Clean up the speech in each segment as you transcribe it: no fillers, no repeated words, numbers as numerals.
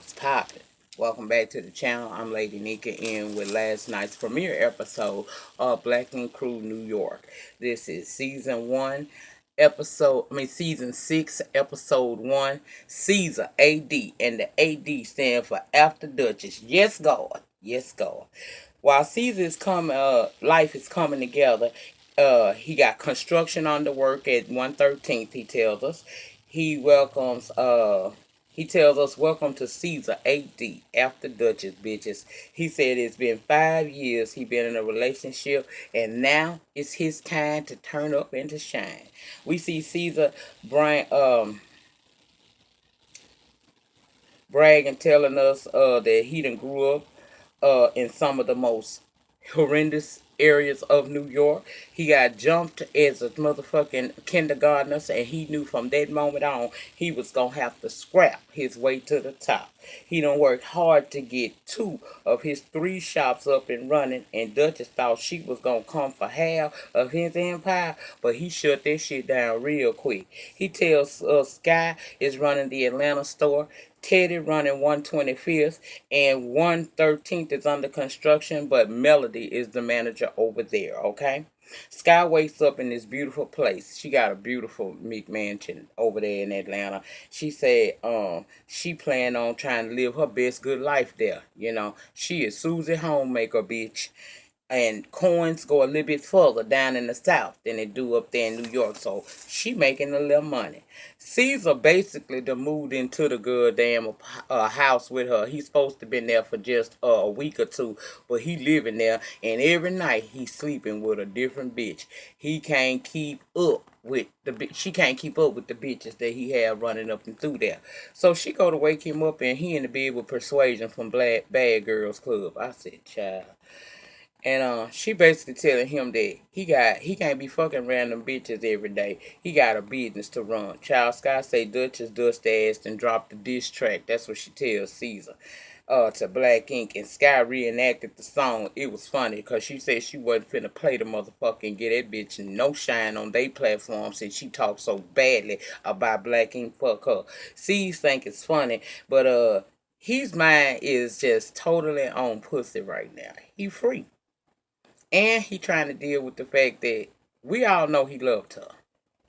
What's poppin'? Welcome back to the channel. I'm Lady Nika in with last night's premiere episode of Black and Crew New York. This is season 6, episode 1, Caesar AD, and the AD stand for After Dutchess. Yes, God. Yes, God. While Caesar's life is coming together, he got construction on the work at 113th, he tells us. He welcomes he tells us, welcome to Caesar AD, after Dutchess, bitches. He said it's been 5 years he been in a relationship, and now it's his time to turn up and to shine. We see Caesar bragging, telling us that he done grew up in some of the most horrendous areas of New York. He got jumped as a motherfucking kindergartner, and he knew from that moment on he was gonna have to scrap his way to the top. He done worked hard to get 2 of his 3 shops up and running, and Dutchess thought she was gonna come for half of his empire, but he shut that shit down real quick. He tells us Skyy is running the Atlanta store, Teddy running 125th, and 113th is under construction, but Melody is the manager over there, okay? Skyy wakes up in this beautiful place. She got a beautiful McMansion over there in Atlanta. She said she planned on trying to live her best good life there. She is Suzie homemaker, bitch. And coins go a little bit further down in the south than they do up there in New York. So she making a little money. Caesar basically done moved into the goddamn house with her. He's supposed to been there for just a week or two, but he living there, and every night he's sleeping with a different bitch. He can't keep up with she can't keep up with the bitches that he had running up and through there. So she go to wake him up, and he in the bed with Persuasion from Bad Girls Club. I said, child. And she basically telling him that he can't be fucking random bitches every day. He got a business to run. Child Skyy say Dutchess dust ass and dropped the diss track. That's what she tells Caesar. To Black Ink, and Skyy reenacted the song. It was funny because she said she wasn't finna play the motherfucker and get that bitch no shine on their platform since she talked so badly about Black Ink. Fuck her. Caesar think it's funny, but his mind is just totally on pussy right now. He free. And he trying to deal with the fact that we all know he loved her.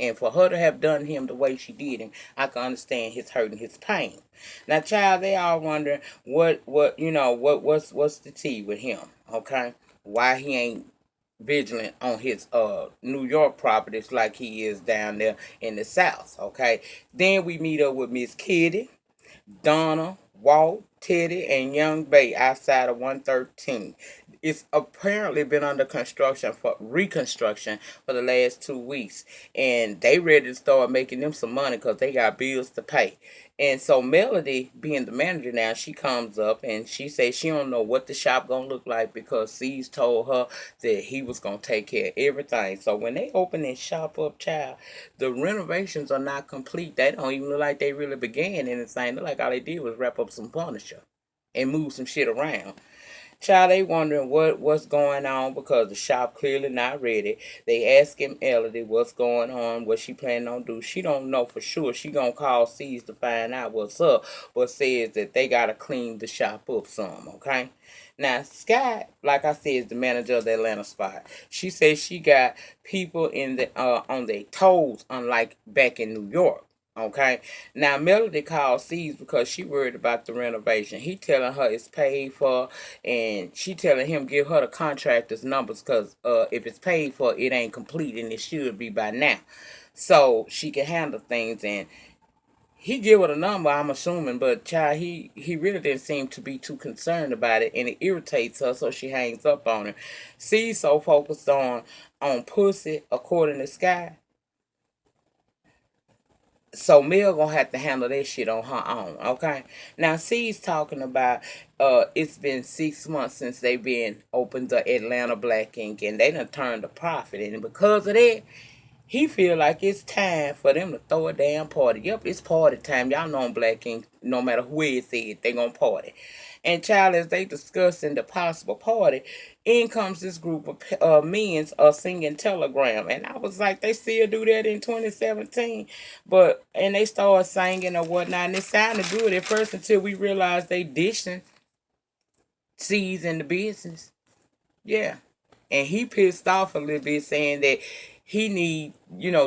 And for her to have done him the way she did him, I can understand his hurt and his pain. Now, child, they all wondering what's the tea with him, okay? Why he ain't vigilant on his New York properties like he is down there in the South, okay? Then we meet up with Miss Kitty, Donna, Walt, Teddy, and Young Bay outside of 113. It's apparently been under construction for reconstruction for the last 2 weeks, and they ready to start making them some money because they got bills to pay. And so Melody, being the manager now, she comes up and she says she don't know what the shop gonna look like because C's told her that he was gonna take care of everything. So when they open this shop up, child, the renovations are not complete. They don't even look like they really began anything. Look like all they did was wrap up some furniture and move some shit around. Child, they wondering what's going on because the shop clearly not ready. They asking Melody what's going on, what she planning on do. She don't know for sure. She gonna call C's to find out what's up, but says that they gotta clean the shop up some, okay? Now, Skyy, like I said, is the manager of the Atlanta spot. She says she got people in the on their toes, unlike back in New York. Okay. Now Melody called C's because she worried about the renovation. He telling her it's paid for, and she telling him give her the contractor's numbers because if it's paid for, it ain't complete, and it should be by now, so she can handle things. And he give her the number, I'm assuming, but child, he really didn't seem to be too concerned about it, and it irritates her, so she hangs up on him. C's so focused on pussy, according to Skyy. So Mel gonna have to handle that shit on her own, okay? Now she's talking about it's been 6 months since they been opened the Atlanta Black Ink, and they done turned a profit, and because of that, He feel like it's time for them to throw a damn party. Yep, it's party time. Y'all know Black King, no matter who it said, they gonna party. And child, as they discussing the possible party, in comes this group of men singing Telegram. And I was like, they still do that in 2017. But, and they started singing or whatnot, and it sounded good at first until we realized they dishing seeds in the business. Yeah. And he pissed off a little bit saying that he need,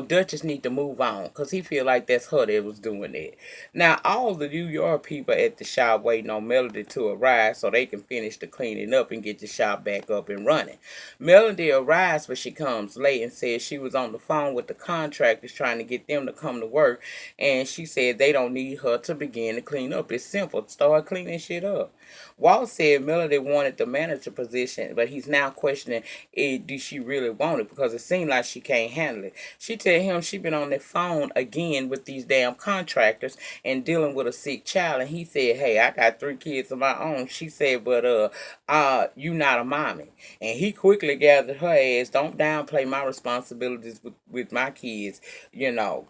Dutchess need to move on because he feel like that's her that was doing it. Now, all the New York people at the shop waiting on Melody to arrive so they can finish the cleaning up and get the shop back up and running. Melody arrives, but she comes late and says she was on the phone with the contractors trying to get them to come to work, and she said they don't need her to begin to clean up. It's simple. Start cleaning shit up. Walt said Melody wanted the manager position, but he's now questioning did she really want it because it seemed like she can't handle it. She tell him she been on the phone again with these damn contractors and dealing with a sick child, and he said, "Hey, I got 3 kids of my own." She said, "But you not a mommy." And he quickly gathered her ass. Don't downplay my responsibilities with my kids,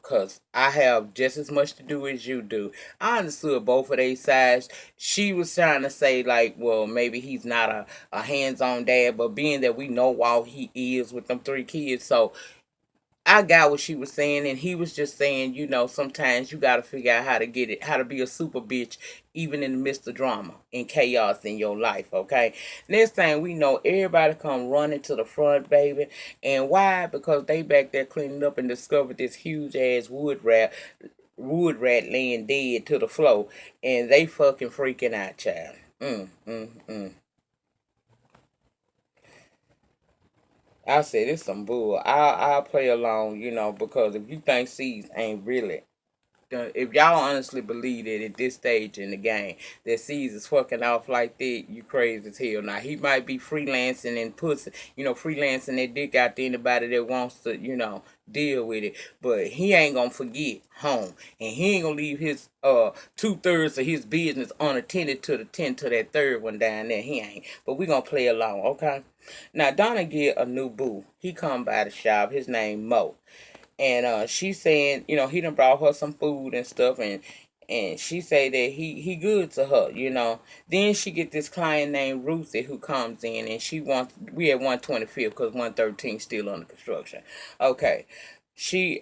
cause I have just as much to do as you do. I understood both of their sides. She was trying to say like, well, maybe he's not a hands-on dad, but being that we know why he is with them 3 kids, so I got what she was saying, and he was just saying, sometimes you got to figure out how to get it, how to be a super bitch, even in the midst of drama and chaos in your life, okay? Next thing we know, everybody come running to the front, baby. And why? Because they back there cleaning up and discovered this huge ass wood rat laying dead to the floor, and they fucking freaking out, child. I said it's some bull. I'll play along, because if you think C's ain't really, if y'all honestly believe that at this stage in the game that C's is fucking off like that, you crazy as hell. Now he might be freelancing and pussy, freelancing that dick out to anybody that wants to, deal with it. But he ain't gonna forget home, and he ain't gonna leave his 2/3 of his business unattended to the tend to that third one down there. He ain't. But we gonna play along, okay? Now Donna get a new boo. He come by the shop. His name Mo, and she's saying, he done brought her some food and stuff, and she say that he good to her. Then she get this client named Ruthie who comes in, and she wants, we at 125th because 113 still under construction. Okay. She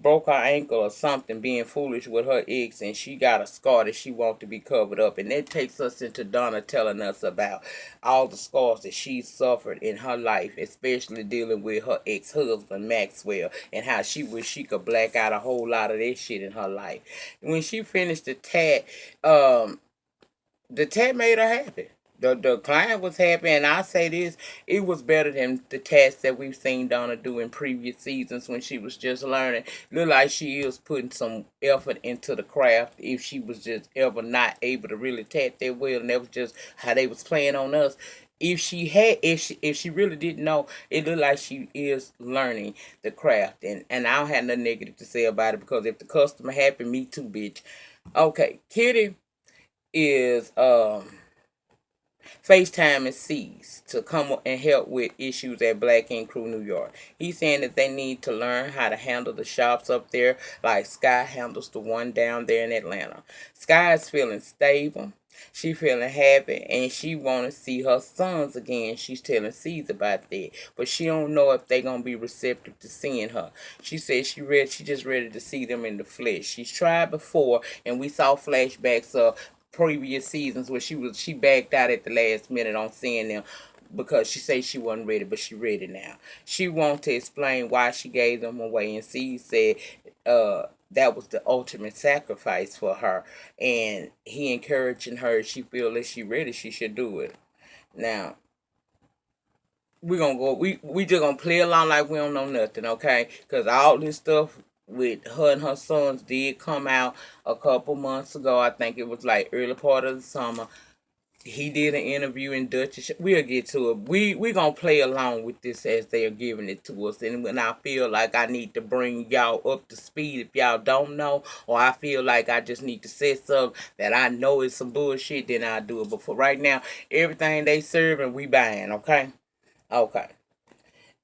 broke her ankle or something being foolish with her ex, and she got a scar that she wants to be covered up, and that takes us into Donna telling us about all the scars that she suffered in her life, especially dealing with her ex-husband Maxwell, and how she wish she could black out a whole lot of that shit in her life. When she finished um the tat made her happy. The client was happy, and I say this, it was better than the tats that we've seen Donna do in previous seasons when she was just learning. Look like she is putting some effort into the craft. If she was just ever not able to really tat that well, and that was just how they was playing on us. If she really didn't know, it looked like she is learning the craft, and I don't have nothing negative to say about it because if the customer happy, me too, bitch. Okay, Kitty is FaceTime and Seas to come and help with issues at Black Ink Crew New York. He's saying that they need to learn how to handle the shops up there like Skyy handles the one down there in Atlanta. Skyy is feeling stable. She feeling happy, and she want to see her sons again. She's telling Seas about that, but she don't know if they gonna be receptive to seeing her. She said she just ready to see them in the flesh. She's tried before, and we saw flashbacks of previous seasons where she backed out at the last minute on seeing them because she said she wasn't ready, but she ready now. She wanted to explain why she gave them away, and she said that was the ultimate sacrifice for her, and he encouraging her. She feel that she ready, she should do it. Now we gonna go. We just gonna play along like we don't know nothing, okay? Because all this stuff with her and her sons did come out a couple months ago. I think it was like early part of the summer. He did an interview in Dutchess. We'll get to it. We gonna play along with this as they are giving it to us. And when I feel like I need to bring y'all up to speed, if y'all don't know, or I feel like I just need to say something that I know is some bullshit, then I'll do it. But for right now, everything they serving, we buying. Okay. Okay.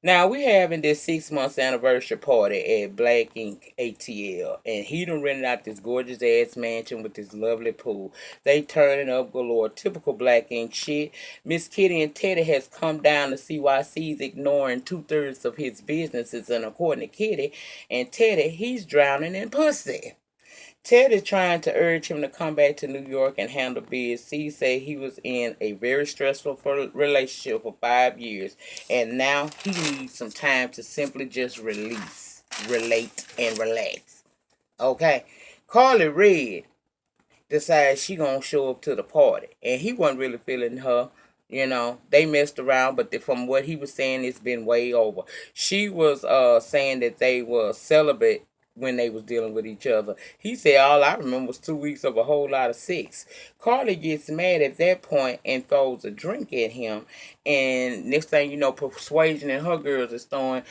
Now we having this 6 months anniversary party at Black Ink ATL, and he done rented out this gorgeous ass mansion with this lovely pool. They turning up galore, typical Black Ink shit. Miss Kitty and Teddy has come down to see why C's ignoring 2/3 of his businesses, and according to Kitty and Teddy, he's drowning in pussy. Ted is trying to urge him to come back to New York and handle biz. C said he was in a very stressful relationship for 5 years, and now he needs some time to simply just release, relate, and relax. Okay, Carly Red decides she gonna show up to the party, and he wasn't really feeling her. You know, they messed around, but from what he was saying, it's been way over. She was saying that they were celibate when they was dealing with each other. He said all I remember was 2 weeks of a whole lot of sex. Carly gets mad at that point and throws a drink at him, and next thing you know, Persuasion and her girls is throwing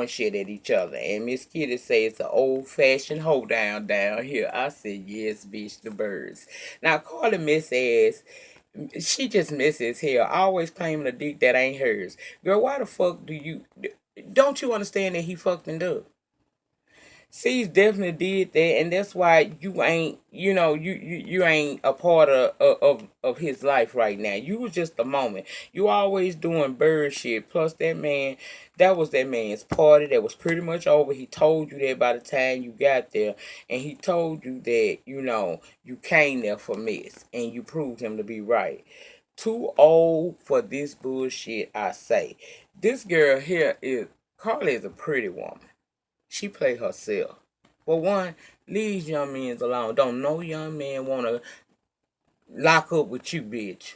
shit at each other. And Miss Kitty says it's an old fashioned hoedown down here. I said, yes, bitch, the birds. Now, Carly Miss ass, she just misses hell, always claiming a dick that ain't hers. Girl, why the fuck don't you understand that he fucked and up? C's definitely did that, and that's why you ain't, you ain't a part of his life right now. You was just a moment. You always doing bird shit. Plus, that was that man's party. That was pretty much over. He told you that by the time you got there, and he told you that you came there for mess, and you proved him to be right. Too old for this bullshit, I say. This girl here is Carly is a pretty woman. She play herself. For one, leave young men alone. Don't no young man wanna lock up with you, bitch.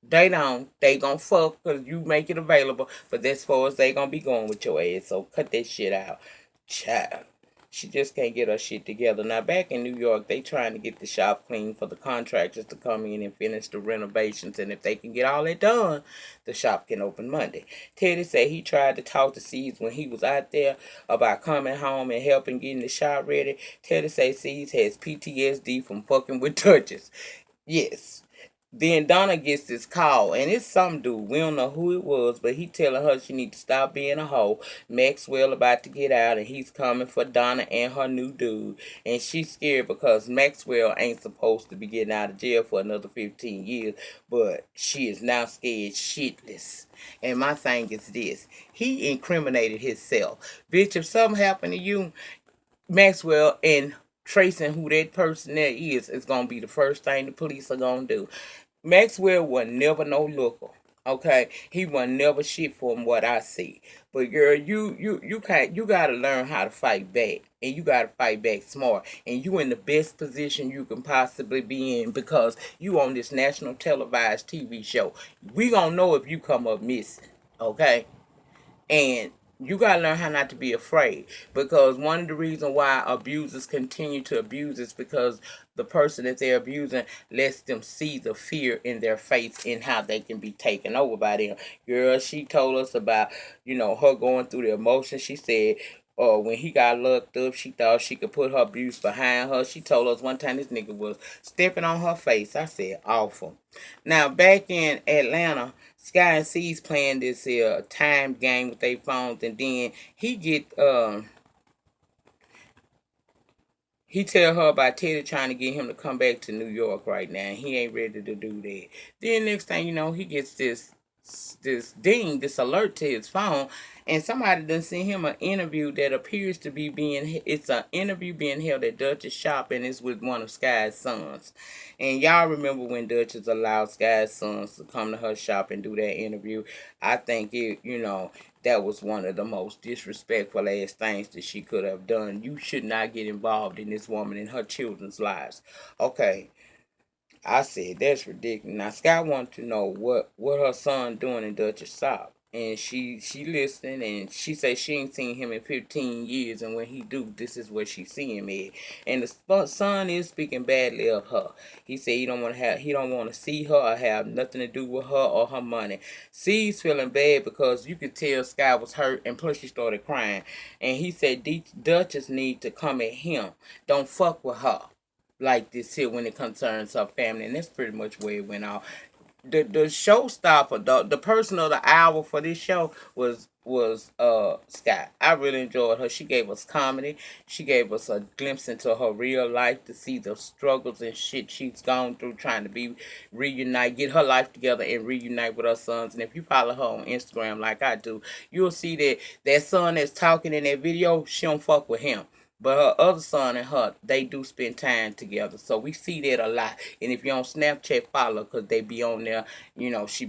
They don't. They gon' fuck because you make it available. But that's far as they gonna be going with your ass. So cut that shit out. Child. She just can't get her shit together. Now back in New York, they trying to get the shop clean for the contractors to come in and finish the renovations. And if they can get all that done, the shop can open Monday. Teddy said he tried to talk to C's when he was out there about coming home and helping getting the shop ready. Teddy said C's has PTSD from fucking with Dutchess. Yes. Then Donna gets this call, and it's some dude. We don't know who it was, but he telling her she need to stop being a hoe. Maxwell about to get out, and he's coming for Donna and her new dude. And she's scared because Maxwell ain't supposed to be getting out of jail for another 15 years, but she is now scared shitless. And my thing is this. He incriminated himself. Bitch, if something happened to you, Maxwell and tracing who that person there is going to be the first thing the police are going to do. Maxwell was never no looker. Okay, he was never shit from what I see. But girl, you gotta learn how to fight back, and you gotta fight back smart. And you in the best position you can possibly be in because you on this national televised TV show. We gonna know if you come up missing. Okay, and you gotta learn how not to be afraid, because one of the reasons why abusers continue to abuse is because the person that they're abusing lets them see the fear in their face and how they can be taken over by them. Girl, she told us about, her going through the emotions. She said when he got locked up, she thought she could put her abuse behind her. She told us one time this nigga was stepping on her face. I said, awful. Now, back in Atlanta, Skyy and C's playing this time game with their phones, and then he tell her about Teddy trying to get him to come back to New York right now, and he ain't ready to do that. Then next thing you know, he gets this alert to his phone, and somebody done sent him an interview that appears to be it's an interview being held at Dutchess shop, and it's with one of Skyy's sons. And y'all remember when Dutchess allowed Skyy's sons to come to her shop and do that interview? I think that was one of the most disrespectful ass things that she could have done. You should not get involved in this woman and her children's lives. Okay, I said that's ridiculous. Now Skyy wanted to know what her son doing in Dutchess shop, and she listened, and she said she ain't seen him in 15 years, and when he do, this is where she see him at. And the son is speaking badly of her. He said he don't want to see her or have nothing to do with her or her money. C's feeling bad because you could tell Skyy was hurt, and plus she started crying. And he said Dutchess need to come at him. Don't fuck with her like this here when it concerns her family, and that's pretty much where it went off. the showstopper, the person of the hour for this show was Skyy. I really enjoyed her. She gave us comedy. She gave us a glimpse into her real life to see the struggles and shit she's gone through trying to be reunite, get her life together and reunite with her sons. And if you follow her on Instagram like I do, you'll see that that son that's talking in that video, she don't fuck with him. But her other son and her, they do spend time together. So we see that a lot. And if you're on Snapchat, follow because they be on there. You know, he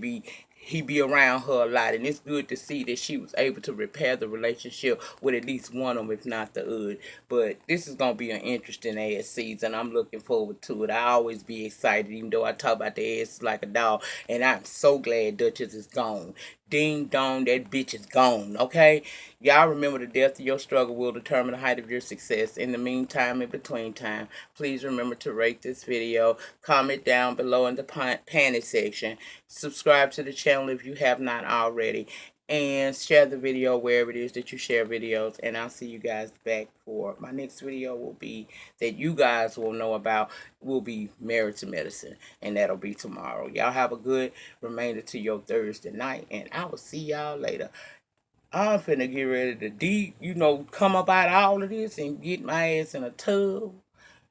be around her a lot. And it's good to see that she was able to repair the relationship with at least one of them, if not the other. But this is going to be an interesting ass season. I'm looking forward to it. I always be excited, even though I talk about the ass like a dog. And I'm so glad Dutchess is gone. Ding dong, that bitch is gone, okay? Y'all remember the depth of your struggle will determine the height of your success. In the meantime, in between time, please remember to rate this video, comment down below in the panty section, subscribe to the channel if you have not already, and share the video wherever it is that you share videos. And I'll see you guys back for my next video will be that you guys will know about will be Married to Medicine, and that'll be tomorrow. Y'all have a good remainder to your Thursday night, and I will see y'all later. I'm finna get ready to come up out of all of this and get my ass in a tub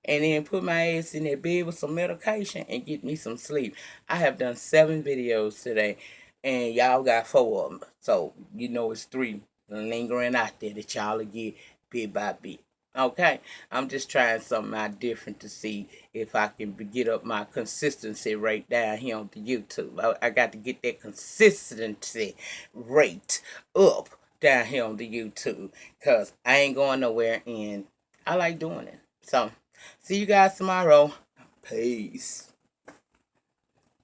and then put my ass in that bed with some medication and get me some sleep. I have done 7 videos today and y'all got 4 of them. So, it's 3 lingering out there that y'all will get bit by bit. Okay, I'm just trying something out different to see if I can get up my consistency rate down here on the YouTube. I got to get that consistency rate up down here on the YouTube because I ain't going nowhere and I like doing it. So, see you guys tomorrow. Peace.